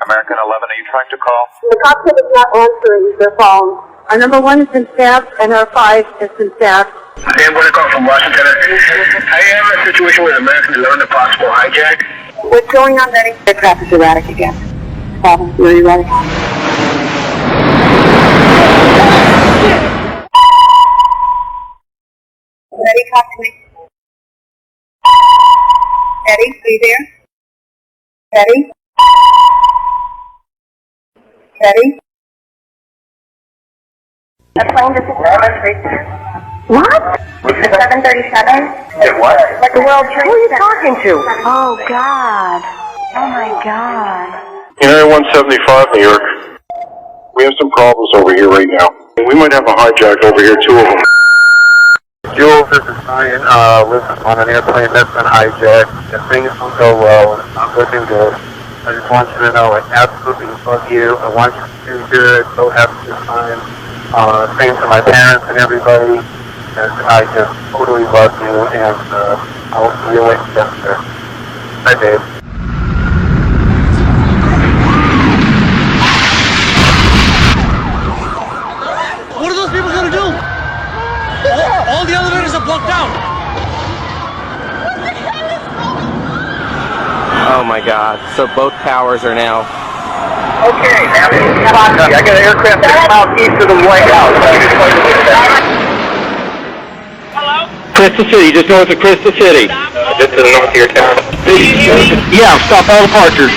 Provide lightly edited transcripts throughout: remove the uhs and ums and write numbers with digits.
American 11, are you trying to call? The cockpit is not answering their phone. Our number 1 has been staffed and our 5 has been staffed. Hey, I'm going to call from Washington. I have a situation with American 11, a possible hijack. What's going on, Betty? The aircraft is erratic again. Problem, very erratic. Betty, talk to me. Betty, are you there? Betty? Betty? The plane just What? It's a 737. It what? Like the World Trade Center. Who are you talking to? Oh, God. Oh, my God. United 175, New York. We have some problems over here right now. We might have a hijack over here, 2 of them. Jules, this is Ryan. Lives on an airplane that's been hijacked. If things don't go well, it's not looking good. I just want you to know I absolutely love you. I want you to do good. So have a good time. Same to my parents and everybody. And I just totally love you. And I'll see you later. Bye, Dave. What are those people going to do? All the elevators are blocked out. Oh my God. So both towers are now. Okay, now this is Panther. I got an aircraft 6 miles east of the White House. Hello? Crystal City, just north of Crystal City. Just to the north of your town. Yeah, stop all departures.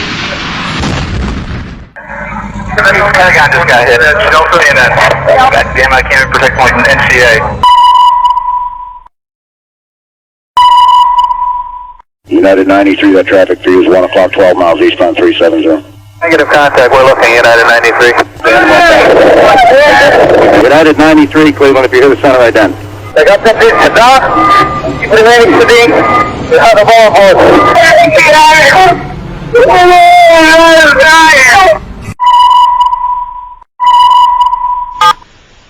Pentagon just got hit. Don't put me in that. God damn, I can't even protect my NCA. United 93, that traffic for you is 1 o'clock, 12 miles eastbound 370. Negative contact, we're looking United 93. United 93, Cleveland, if you hear the center right then. I got that bitch, Doc. Keep it remaining to the out of all horses.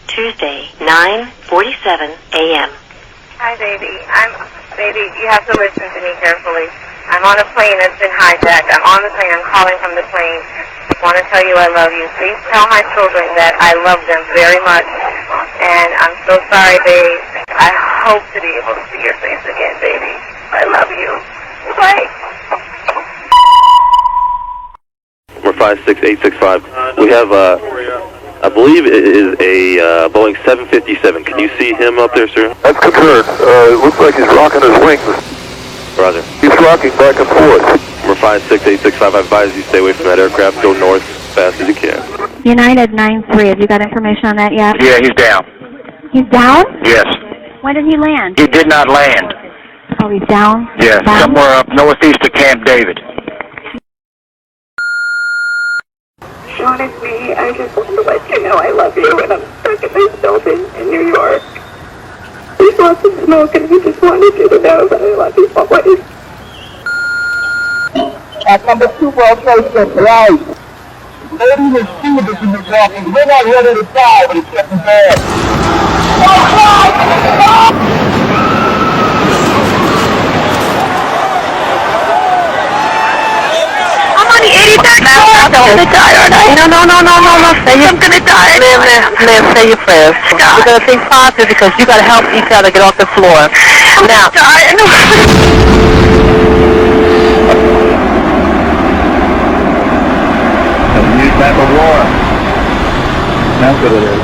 Tuesday, 9:47 a.m. Hi, baby. Baby, you have to listen to me carefully. I'm on a plane that's been hijacked. I'm on the plane. I'm calling from the plane. I want to tell you I love you. Please tell my children that I love them very much. And I'm so sorry, babe. I hope to be able to see your face again, baby. I love you. Bye. We're 56865. We have, I believe it is a Boeing 757. Can you see him up there, sir? That's confirmed. It looks like he's rocking his wings. Roger. He's rocking back and forth. We're 56865. I advise you stay away from that aircraft. Go north as fast as you can. United 93, have you got information on that yet? Yeah, he's down. He's down? Yes. When did he land? He did not land. Oh, he's down? Yeah, Down? somewhere up northeast of Camp David. Sean, it's me. I just want to let you know I love you, and I'm stuck in this building in New York. There's lots of smoke, and I just wanted you to know that I love you always. At number 2 World Trade Center, right. Lady was stewardess in the walking. We're not ready to die, but it's getting bad. I'm on the 83rd floor. I'm gonna die, aren't I? No. I'm gonna die. Liv, say your prayers. God. We're gonna think positive because you gotta help each other get off the floor. I'm Now, dying. New type of war. That's what it is.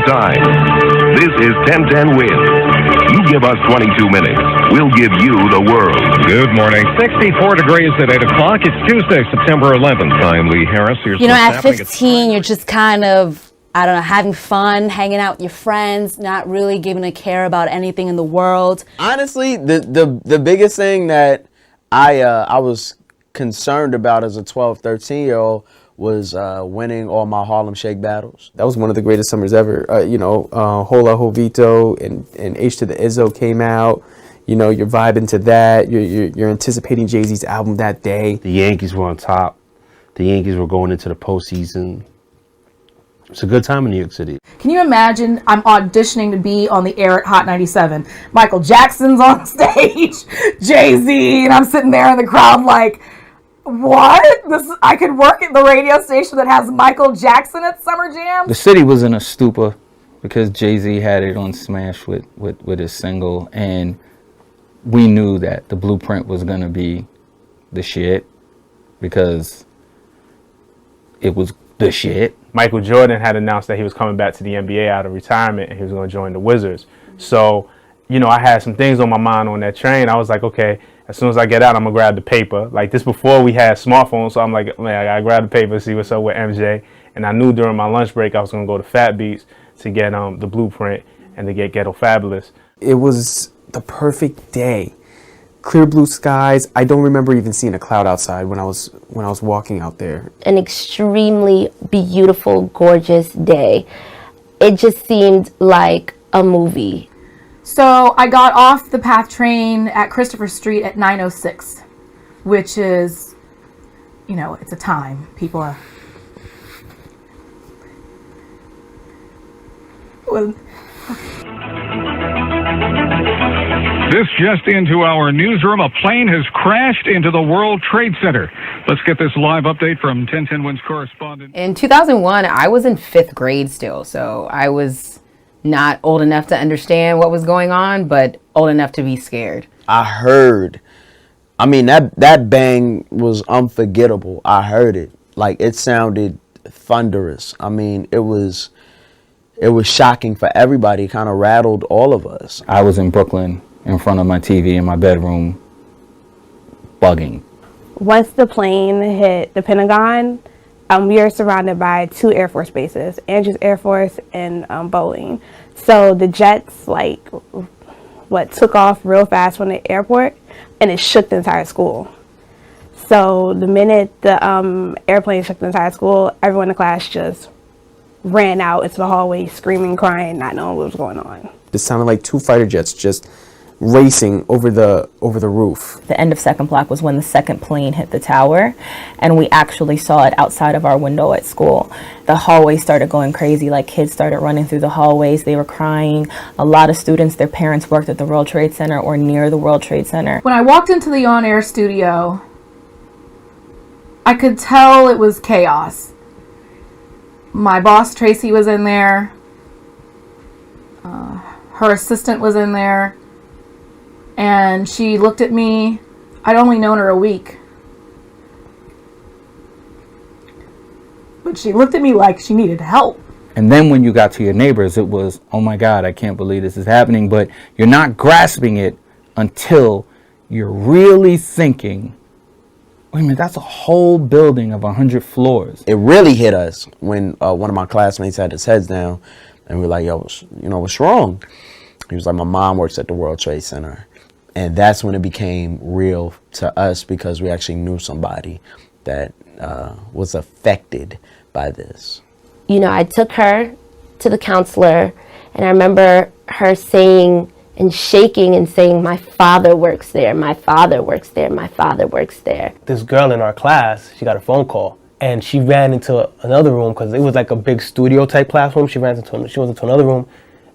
time. This is 1010 Wins. You give us 22 minutes, we'll give you the world. Good morning. 64 degrees at 8 o'clock. It's Tuesday, September 11th. I'm Lee Harris. Here's you know, what's at happening 15, you're just kind of, I don't know, having fun, hanging out with your friends, not really giving a care about anything in the world. Honestly, the biggest thing that I was concerned about as a 12, 13-year-old was winning all my Harlem Shake battles. That was one of the greatest summers ever. Hola Jovito and H to the Izzo came out. You know, you're vibing to that. You're anticipating Jay-Z's album that day. The Yankees were on top. The Yankees were going into the postseason. It's a good time in New York City. Can you imagine I'm auditioning to be on the air at Hot 97? Michael Jackson's on stage, Jay-Z, and I'm sitting there in the crowd like, what? I could work at the radio station that has Michael Jackson at Summer Jam? The city was in a stupor because Jay-Z had it on Smash with his single, and we knew that the Blueprint was going to be the shit because it was the shit. Michael Jordan had announced that he was coming back to the NBA out of retirement and he was going to join the Wizards. So, you know, I had some things on my mind on that train. I was like, okay, as soon as I get out, I'm going to grab the paper. Like this before we had smartphones, so I'm like, man, I got to grab the paper, see what's up with MJ. And I knew during my lunch break I was going to go to Fat Beats to get the Blueprint and to get Ghetto Fabulous. It was the perfect day. Clear blue skies. I don't remember even seeing a cloud outside when I was walking out there. An extremely beautiful, gorgeous day. It just seemed like a movie. So I got off the PATH train at Christopher Street at 9:06, which is, you know, it's a time. People are... This just into our newsroom. A plane has crashed into the World Trade Center. Let's get this live update from 1010 Wins correspondent. In 2001, I was in 5th grade still, so I was not old enough to understand what was going on, but old enough to be scared. I heard. I mean, that bang was unforgettable. I heard it. Like, it sounded thunderous. I mean, it was shocking for everybody. It kind of rattled all of us. I was in Brooklyn in front of my TV in my bedroom, bugging. Once the plane hit the Pentagon, we were surrounded by 2 Air Force bases, Andrews Air Force and Bowling. So the jets, took off real fast from the airport, and it shook the entire school. So the minute the airplane shook the entire school, everyone in the class just ran out into the hallway, screaming, crying, not knowing what was going on. It sounded like 2 fighter jets just racing over the roof. The end of second block was when the second plane hit the tower, and we actually saw it outside of our window at school. The hallway started going crazy, like kids started running through the hallways, they were crying. A lot of students, their parents worked at the World Trade Center or near the World Trade Center. When I walked into the on-air studio, I could tell it was chaos. My boss, Tracy, was in there. Her assistant was in there. And she looked at me. I'd only known her a week. But she looked at me like she needed help. And then when you got to your neighbors, it was, oh my God, I can't believe this is happening. But you're not grasping it until you're really thinking, wait a minute, that's a whole building of 100 floors. It really hit us when one of my classmates had his heads down, and we were like, yo, what's wrong? He was like, my mom works at the World Trade Center. And that's when it became real to us, because we actually knew somebody that was affected by this. You know, I took her to the counselor, and I remember her saying and shaking and saying, my father works there, my father works there, my father works there. This girl in our class, she got a phone call, and she ran into another room because it was like a big studio type classroom. She went into another room,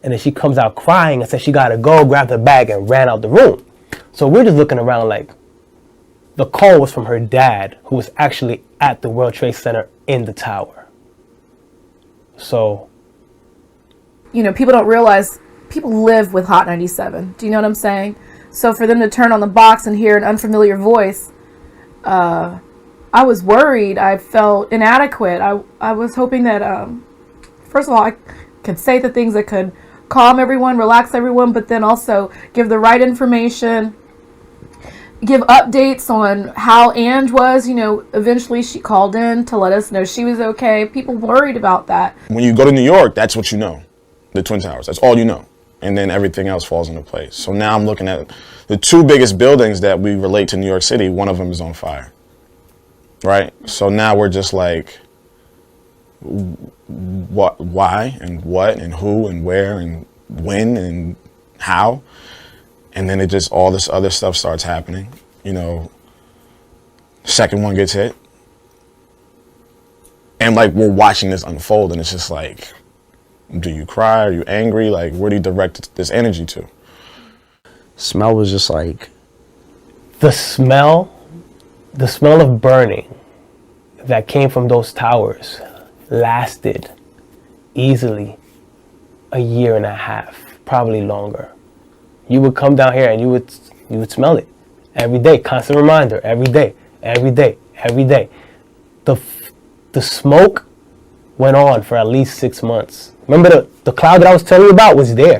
and then she comes out crying and said she got to go, grabbed her bag, and ran out the room. So we're just looking around like, the call was from her dad, who was actually at the World Trade Center in the tower. So, you know, people don't realize people live with Hot 97. Do you know what I'm saying? So for them to turn on the box and hear an unfamiliar voice, I was worried. I felt inadequate. I was hoping that, first of all, could say the things that could calm everyone, relax everyone, but then also give the right information, give updates on how Ange was. You know, eventually she called in to let us know she was okay. People worried about that. When you go to New York, that's what you know, the Twin Towers. That's all you know. And then everything else falls into place. So now I'm looking at the two biggest buildings that we relate to New York City. One of them is on fire, right? So now we're just like, what, why, and what, and who, and where, and when, and how. And then it just, all this other stuff starts happening. You know, second one gets hit. And like, we're watching this unfold, and it's just like, do you cry? Are you angry? Like, where do you direct this energy to? Smell was just like... The smell of burning that came from those towers lasted easily a year and a half, probably longer. You would come down here and you would smell it every day. Constant reminder, every day. The smoke went on for at least 6 months. Remember the cloud that I was telling you about was there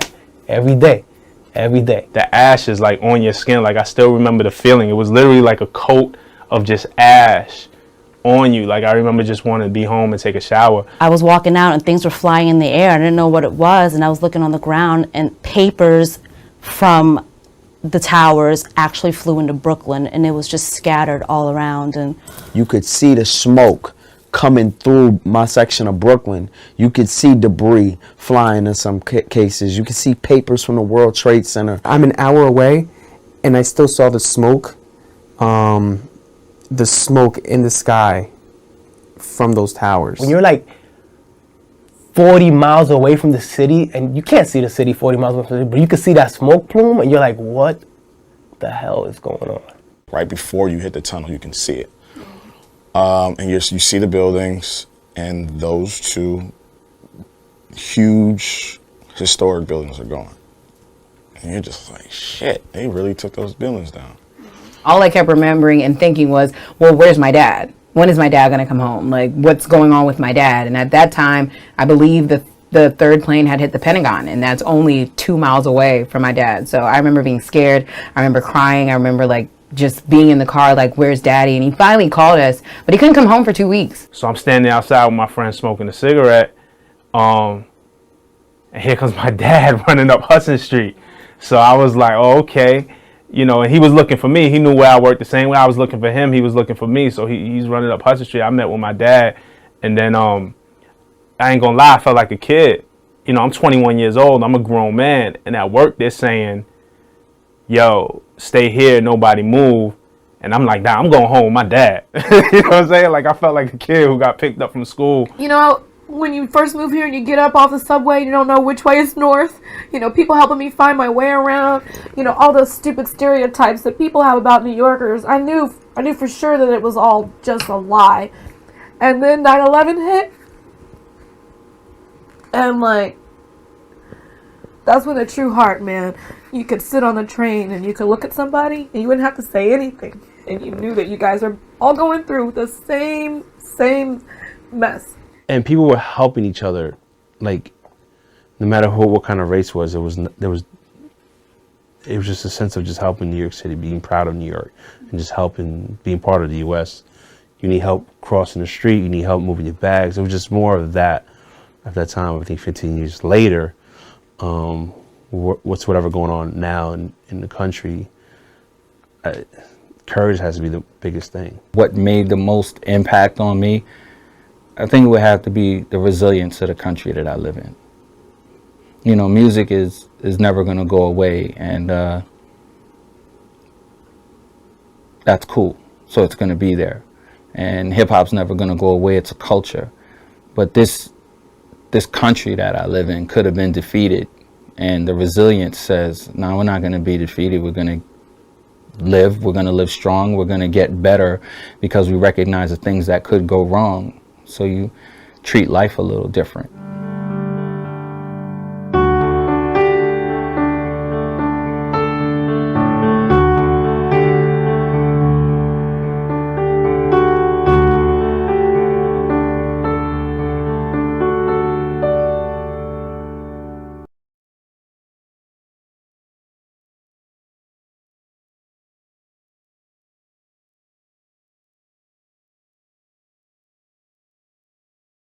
every day. The ash is like on your skin. Like, I still remember the feeling. It was literally like a coat of just ash on you. Like, I remember just wanting to be home and take a shower. I was walking out and things were flying in the air. I didn't know what it was, and I was looking on the ground, and papers from the towers actually flew into Brooklyn, and it was just scattered all around. And you could see the smoke coming through my section of Brooklyn. You could see debris flying in some cases. You could see papers from the World Trade Center. I'm an hour away, and I still saw the smoke in the sky from those towers. When you're like 40 miles away from the city, and you can't see the city 40 miles away from the city, but you can see that smoke plume, and you're like, what the hell is going on? Right before you hit the tunnel, you can see it. And you see the buildings, and those two huge historic buildings are gone. And you're just like, shit, they really took those buildings down. All I kept remembering and thinking was, well, where's my dad? When is my dad going to come home? Like, what's going on with my dad? And at that time, I believe the third plane had hit the Pentagon, and that's only 2 miles away from my dad. So I remember being scared. I remember crying. I remember, like, just being in the car, like, where's daddy? And he finally called us, but he couldn't come home for 2 weeks. So I'm standing outside with my friend smoking a cigarette. And here comes my dad running up Hudson Street. So I was like, oh, okay. You know, and he was looking for me. He knew where I worked the same way I was looking for him. He was looking for me. So he's running up Hudson Street. I met with my dad. And then I ain't gonna lie, I felt like a kid. You know, I'm 21 years old. I'm a grown man. And at work, they're saying, yo, stay here, nobody move. And I'm like, nah, I'm going home with my dad. You know what I'm saying? Like, I felt like a kid who got picked up from school. You know, when you first move here and you get up off the subway, you don't know which way is north. You know, people helping me find my way around. You know, all those stupid stereotypes that people have about New Yorkers. I knew for sure that it was all just a lie. And then 9/11 hit. And like, that's when the true heart, man. You could sit on the train and you could look at somebody and you wouldn't have to say anything. And you knew that you guys are all going through the same mess. And people were helping each other, like, no matter what kind of race was, it was just a sense of just helping New York City, being proud of New York, and just helping, being part of the U.S. You need help crossing the street, you need help moving your bags. It was just more of that at that time. I think 15 years later, what's whatever going on now in the country, courage has to be the biggest thing. What made the most impact on me, I think it would have to be the resilience of the country that I live in. You know, music is never going to go away, and that's cool. So it's going to be there. And hip-hop's never going to go away. It's a culture. But this country that I live in could have been defeated. And the resilience says, no, we're not going to be defeated. We're going to live. We're going to live strong. We're going to get better because we recognize the things that could go wrong. So you treat life a little different.